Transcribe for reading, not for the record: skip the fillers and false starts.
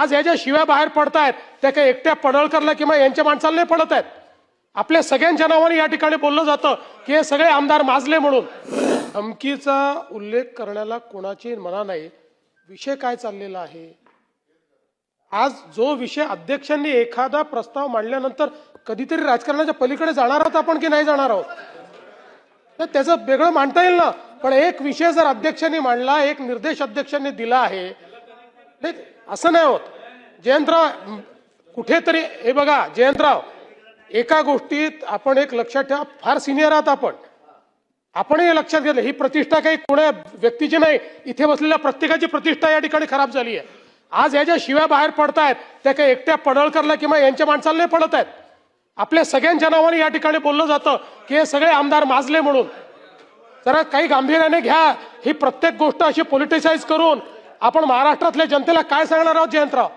आज ह्या ज्या शिव्या बाहेर पडतायत त्या काही एकट्या पडळकरला किंवा यांच्या माणसाला नाही पडत आहेत. आपल्या सगळ्यांच्या नावाने या ठिकाणी बोललं जातं की हे सगळे आमदार माजले म्हणून. धमकीचा उल्लेख करण्याला कोणाची मना नाही. विषय काय चाललेला आहे? आज जो विषय अध्यक्षांनी एखादा प्रस्ताव मांडल्यानंतर कधीतरी राजकारणाच्या पलीकडे जाणार आहोत आपण की नाही जाणार आहोत, तर त्याचं वेगळं मांडता येईल ना. पण एक विषय जर अध्यक्षांनी मांडला, एक निर्देश अध्यक्षांनी दिला आहे, नाही असं नाही होत. जयंतराव कुठेतरी हे बघा, जयंतराव एका गोष्टीत आपण एक लक्षात ठेवा, फार सिनियर आहात आपण हे लक्षात घेतलं, ही प्रतिष्ठा काही कोण्या व्यक्तीची नाही, इथे बसलेल्या प्रत्येकाची प्रतिष्ठा या ठिकाणी खराब झाली आहे. आज ह्या ज्या शिव्या बाहेर पडतायत त्या काही एकट्या पडळकरला किंवा यांच्या माणसाला नाही पडत आहेत. आपल्या सगळ्यांच्या नावाने या ठिकाणी बोललं जातं की हे सगळे आमदार माजले म्हणून. जरा काही गांभीर्याने घ्या. ही प्रत्येक गोष्ट अशी पॉलिटिसाइज करून आपण महाराष्ट्रातल्या जनतेला काय सांगणार आहोत जयंतराव?